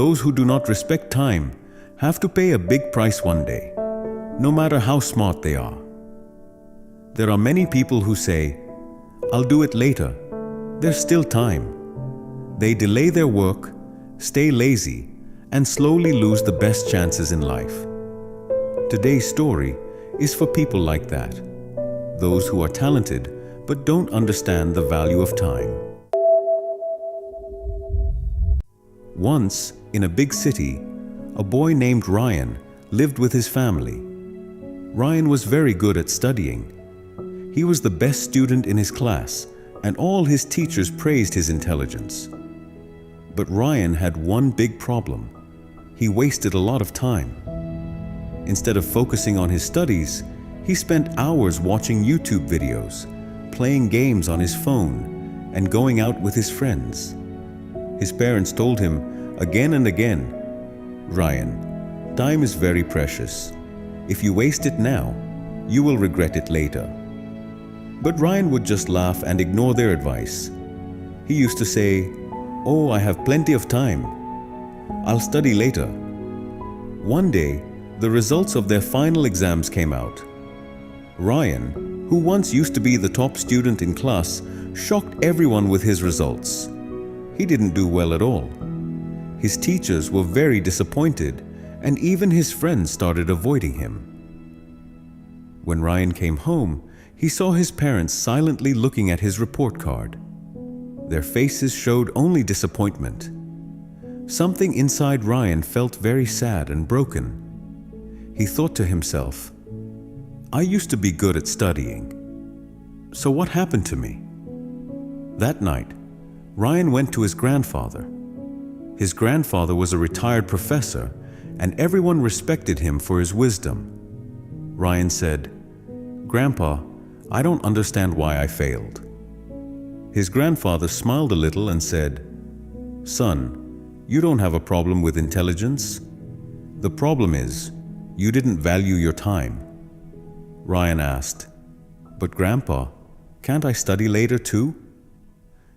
those who do not respect time have to pay a big price one day, no matter how smart they are. There are many people who say, "I'll do it later." There's still time. They delay their work, stay lazy, and slowly lose the best chances in life. Today's story is for people like that, those who are talented but don't understand the value of time. Once, in a big city, a boy named Ryan lived with his family. Ryan was very good at studying. He was the best student in his class, and all his teachers praised his intelligence. But Ryan had one big problem. He wasted a lot of time. Instead of focusing on his studies, he spent hours watching YouTube videos, playing games on his phone, and going out with his friends. His parents told him again and again, "Ryan, time is very precious. If you waste it now, you will regret it later." But Ryan would just laugh and ignore their advice. He used to say, "Oh, I have plenty of time. I'll study later." One day, the results of their final exams came out. Ryan, who once used to be the top student in class, shocked everyone with his results. He didn't do well at all. His teachers were very disappointed, and even his friends started avoiding him. When Ryan came home, he saw his parents silently looking at his report card. Their faces showed only disappointment. Something inside Ryan felt very sad and broken. He thought to himself, "I used to be good at studying. So what happened to me?" That night, Ryan went to his grandfather. His grandfather was a retired professor, and everyone respected him for his wisdom. Ryan said, "Grandpa, I don't understand why I failed." His grandfather smiled a little and said, "Son, you don't have a problem with intelligence. The problem is, you didn't value your time." Ryan asked, "But Grandpa, can't I study later too?"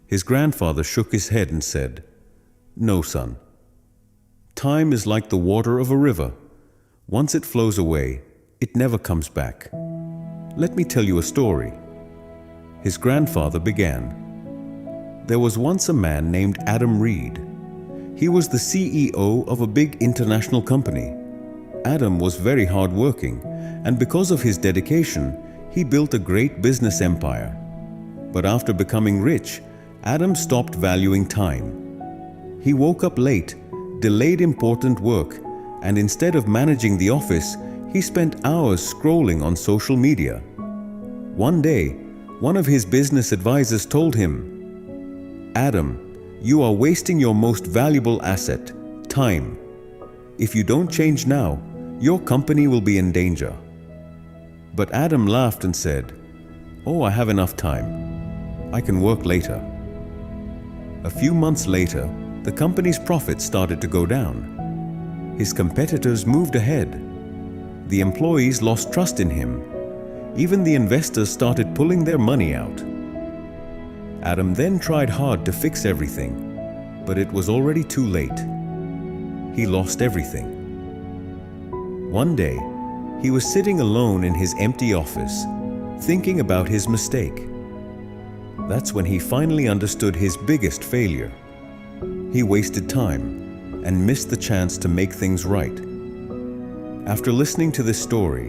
His grandfather shook his head and said, "No, son. Time is like the water of a river. Once it flows away, it never comes back. Let me tell you a story." His grandfather began. There was once a man named Adam Reed. He was the CEO of a big international company. Adam was very hardworking, and because of his dedication, he built a great business empire. But after becoming rich, Adam stopped valuing time. He woke up late, delayed important work, and instead of managing the office, he spent hours scrolling on social media. One day, one of his business advisors told him, "Adam, you are wasting your most valuable asset, time. If you don't change now, your company will be in danger." But Adam laughed and said, "Oh, I have enough time. I can work later." A few months later, the company's profits started to go down. His competitors moved ahead. The employees lost trust in him. Even the investors started pulling their money out. Adam then tried hard to fix everything, but it was already too late. He lost everything. One day, he was sitting alone in his empty office, thinking about his mistake. That's when he finally understood his biggest failure. He wasted time and missed the chance to make things right. After listening to this story,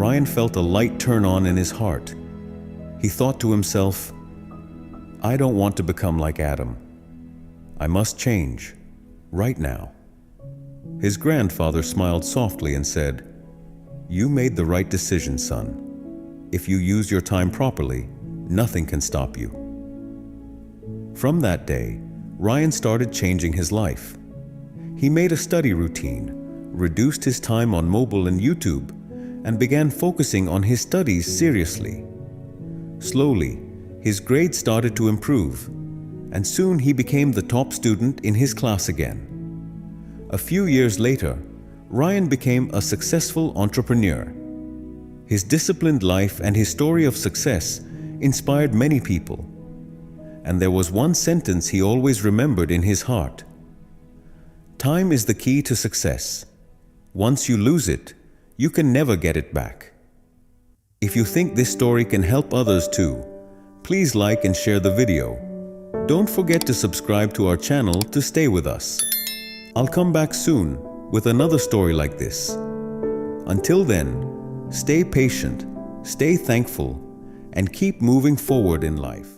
Ryan felt a light turn on in his heart. He thought to himself, "I don't want to become like Adam. I must change, right now." His grandfather smiled softly and said, "You made the right decision, son. If you use your time properly, nothing can stop you." From that day, Ryan started changing his life. He made a study routine, reduced his time on mobile and YouTube, and began focusing on his studies seriously. Slowly, his grades started to improve, and soon he became the top student in his class again. A few years later, Ryan became a successful entrepreneur. His disciplined life and his story of success inspired many people. And there was one sentence he always remembered in his heart: Time is the key to success. Once you lose it, you can never get it back. If you think this story can help others too, please like and share the video. Don't forget to subscribe to our channel to stay with us. I'll come back soon with another story like this. Until then, stay patient, stay thankful, and keep moving forward in life.